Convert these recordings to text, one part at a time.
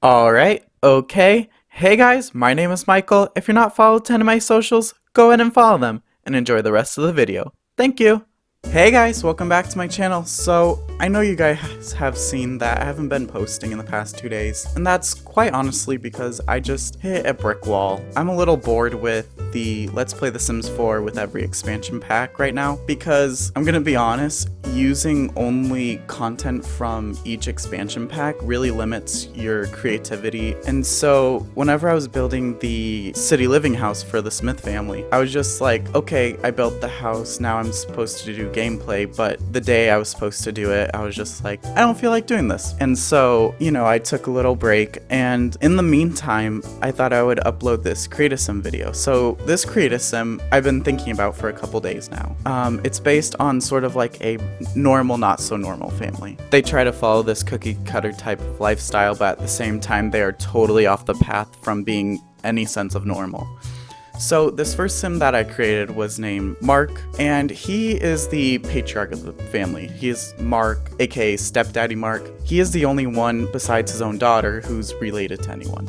Alright, okay. Hey guys, my name is Michael. If you're not followed to any of my socials, go ahead and follow them and enjoy the rest of the video. Thank you. Hey guys, welcome back to my channel. So, I know you guys have seen that I haven't been posting in the past 2 days, and that's quite honestly because I just hit a brick wall. I'm a little bored with the Let's Play The Sims 4 with every expansion pack right now, because I'm gonna be honest, using only content from each expansion pack really limits your creativity. And so whenever I was building the city living house for the Smith family, I was just like, okay, I built the house, now I'm supposed to do gameplay, but the day I was supposed to do it, I was just like, I don't feel like doing this. And so, I took a little break, and in the meantime, I thought I would upload this Create a Sim video. So this Create a Sim, I've been thinking about for a couple days now. It's based on sort of like a normal, not so normal family. They try to follow this cookie cutter type of lifestyle, but at the same time, they are totally off the path from being any sense of normal. So this first sim that I created was named Mark, and he is the patriarch of the family. He is Mark, aka Stepdaddy Mark. He is the only one besides his own daughter who's related to anyone.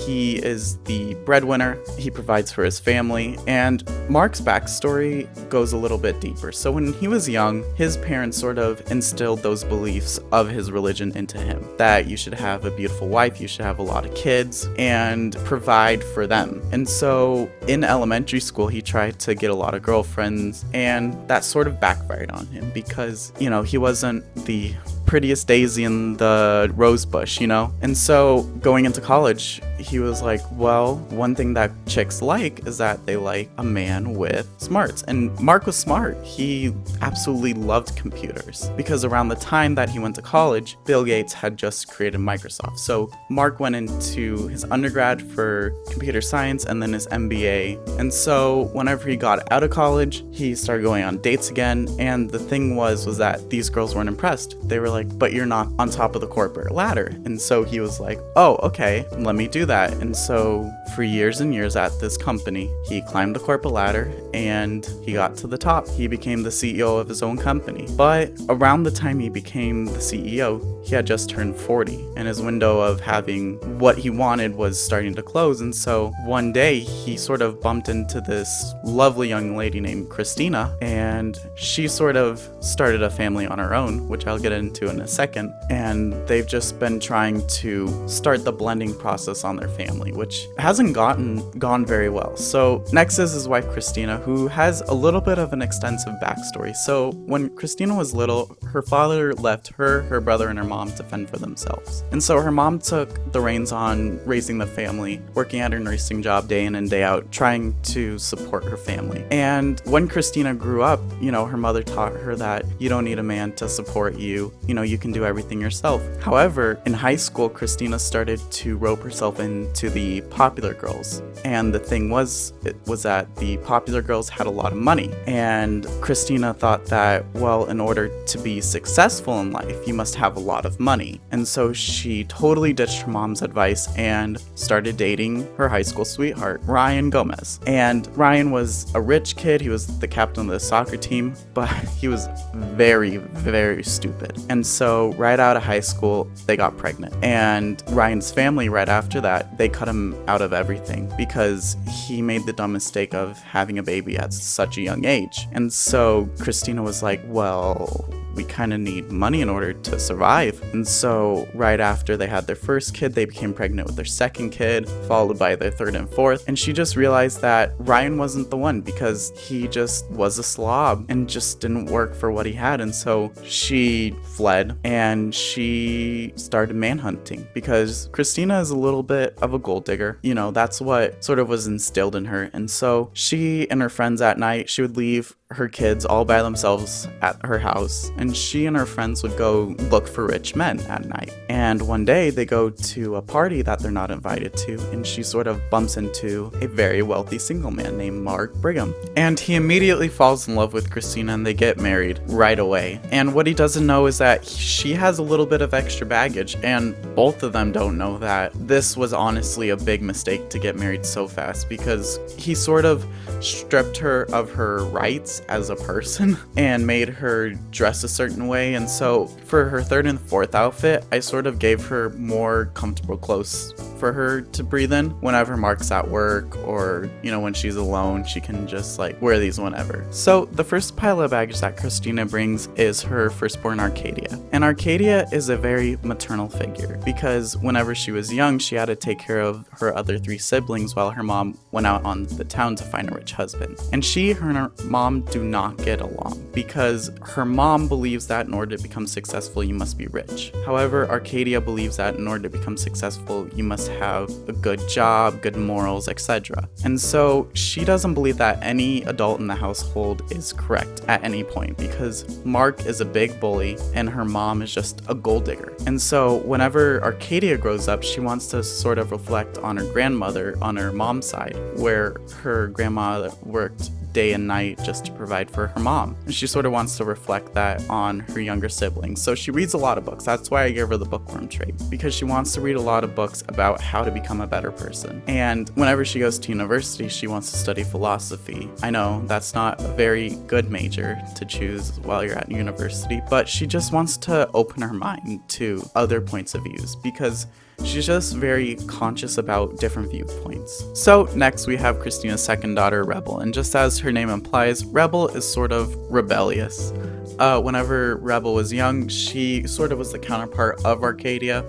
He is the breadwinner, he provides for his family, and Mark's backstory goes a little bit deeper. So when he was young, his parents sort of instilled those beliefs of his religion into him. That you should have a beautiful wife, you should have a lot of kids, and provide for them. And so in elementary school, he tried to get a lot of girlfriends, and that sort of backfired on him because, he wasn't the prettiest daisy in the rose bush, And so going into college, he was like, well, one thing that chicks like is that they like a man with smarts. And Mark was smart. He absolutely loved computers because around the time that he went to college, Bill Gates had just created Microsoft. So Mark went into his undergrad for computer science and then his MBA. And so whenever he got out of college, he started going on dates again. And the thing was that these girls weren't impressed. They were like, but you're not on top of the corporate ladder. And so he was like, oh, okay, let me do that. And so for years and years at this company, he climbed the corporate ladder and he got to the top. He became the CEO of his own company. But around the time he became the CEO, he had just turned 40 and his window of having what he wanted was starting to close. And so one day he sort of bumped into this lovely young lady named Christina, and she sort of started a family on her own, which I'll get into in a second. And they've just been trying to start the blending process on their family, which hasn't gone very well. So next is his wife Christina, who has a little bit of an extensive backstory. So when Christina was little, her father left her brother, and her mom to fend for themselves. And so her mom took the reins on raising the family, working at her nursing job day in and day out, trying to support her family. And when Christina grew up, her mother taught her that you don't need a man to support you. You can do everything yourself. However, in high school, Christina started to rope herself into the popular girls. And the thing was that the popular girls had a lot of money. And Christina thought that, well, in order to be successful in life, you must have a lot of money. And so she totally ditched her mom's advice and started dating her high school sweetheart, Ryan Gomez. And Ryan was a rich kid. He was the captain of the soccer team, but he was very, very stupid. And so right out of high school, they got pregnant. And Ryan's family, right after that, they cut him out of everything because he made the dumb mistake of having a baby at such a young age. And so Christina was like, well, we kind of need money in order to survive. And so right after they had their first kid, they became pregnant with their second kid, followed by their third and fourth. And she just realized that Ryan wasn't the one because he just was a slob and just didn't work for what he had. And so she fled and she started manhunting because Christina is a little bit of a gold digger. That's what sort of was instilled in her. And so she and her friends at night, she would leave her kids all by themselves at her house, and she and her friends would go look for rich men at night. And one day they go to a party that they're not invited to, and she sort of bumps into a very wealthy single man named Mark Brigham. And he immediately falls in love with Christina and they get married right away. And what he doesn't know is that she has a little bit of extra baggage, and both of them don't know that this was honestly a big mistake to get married so fast, because he sort of stripped her of her rights as a person and made her dress a certain way, and so for her third and fourth outfit, I sort of gave her more comfortable clothes for her to breathe in. Whenever Mark's at work, or when she's alone, she can just like wear these whenever. So the first pile of baggage that Christina brings is her firstborn Arcadia. And Arcadia is a very maternal figure because whenever she was young, she had to take care of her other 3 siblings while her mom went out on the town to find a rich husband. And her and her mom do not get along because her mom believes that in order to become successful, you must be rich. However, Arcadia believes that in order to become successful, you must have a good job, good morals, etc. And so she doesn't believe that any adult in the household is correct at any point because Mark is a big bully and her mom is just a gold digger. And so whenever Arcadia grows up, she wants to sort of reflect on her grandmother on her mom's side, where her grandma worked day and night just to provide for her mom. And she sort of wants to reflect that on her younger siblings. So she reads a lot of books. That's why I gave her the bookworm trait, because she wants to read a lot of books about how to become a better person. And whenever she goes to university, she wants to study philosophy. I know that's not a very good major to choose while you're at university, but she just wants to open her mind to other points of views because she's just very conscious about different viewpoints. So next we have Christina's second daughter, Rebel, and just as her name implies, Rebel is sort of rebellious. Whenever Rebel was young, she sort of was the counterpart of Arcadia,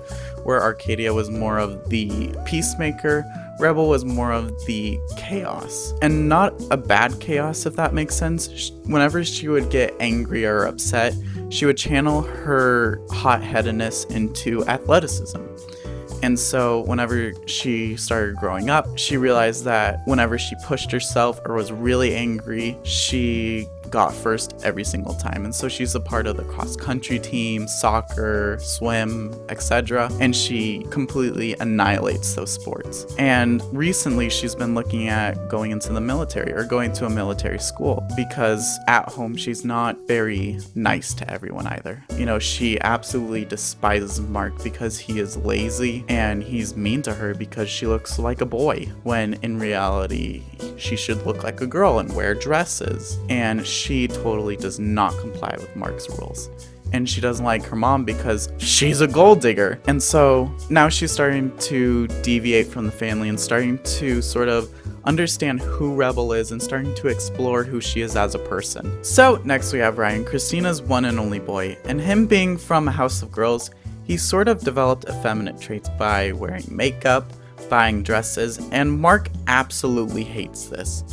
where Arcadia was more of the peacemaker, Rebel was more of the chaos. And not a bad chaos, if that makes sense. Whenever she would get angry or upset, she would channel her hot-headedness into athleticism. And so whenever she started growing up, she realized that whenever she pushed herself or was really angry, she got first every single time. And so she's a part of the cross-country team, soccer, swim, etc. And she completely annihilates those sports. And recently she's been looking at going into the military or going to a military school because at home she's not very nice to everyone either. She absolutely despises Mark because he is lazy and he's mean to her because she looks like a boy when in reality she should look like a girl and wear dresses. And she totally does not comply with Mark's rules. And she doesn't like her mom because she's a gold digger. And so now she's starting to deviate from the family and starting to sort of understand who Rebel is and starting to explore who she is as a person. So next we have Ryan, Christina's one and only boy. And him being from a house of girls, he sort of developed effeminate traits by wearing makeup, buying dresses, and Mark absolutely hates this.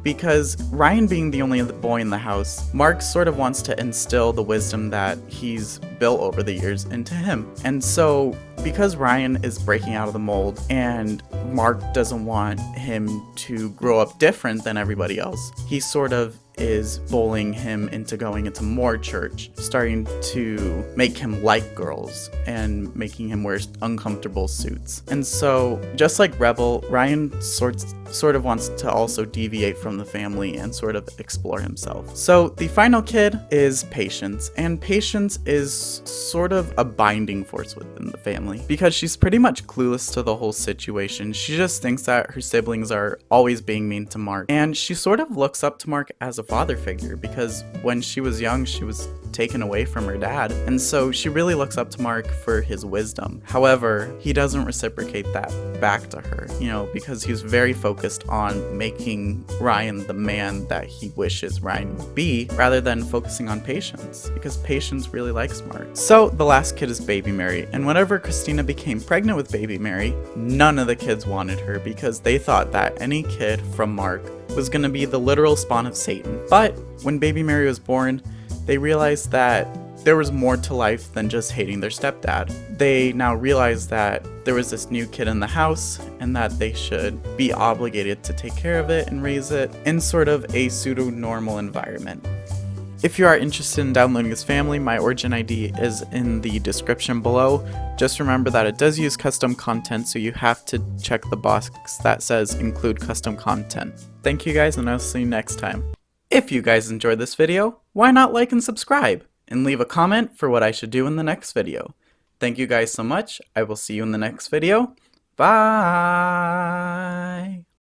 Because Ryan being the only boy in the house, Mark sort of wants to instill the wisdom that he's built over the years into him. And so because Ryan is breaking out of the mold and Mark doesn't want him to grow up different than everybody else, he sort of is bullying him into going into more church, starting to make him like girls and making him wear uncomfortable suits. And so just like Rebel, Ryan sort of wants to also deviate from the family and sort of explore himself. So the final kid is Patience, and Patience is sort of a binding force within the family because she's pretty much clueless to the whole situation. She just thinks that her siblings are always being mean to Mark, and she sort of looks up to Mark as a father figure because when she was young, she was taken away from her dad, and so she really looks up to Mark for his wisdom. However, he doesn't reciprocate that back to her, because he's very focused on making Ryan the man that he wishes Ryan would be, rather than focusing on Patience, because Patience really likes Mark. So the last kid is Baby Mary, and whenever Christina became pregnant with Baby Mary, none of the kids wanted her because they thought that any kid from Mark was going to be the literal spawn of Satan. But when Baby Mary was born, they realized that there was more to life than just hating their stepdad. They now realized that there was this new kid in the house and that they should be obligated to take care of it and raise it in sort of a pseudo-normal environment. If you are interested in downloading this family, my origin ID is in the description below. Just remember that it does use custom content, so you have to check the box that says include custom content. Thank you guys, and I'll see you next time. If you guys enjoyed this video, why not like and subscribe? And leave a comment for what I should do in the next video. Thank you guys so much. I will see you in the next video. Bye!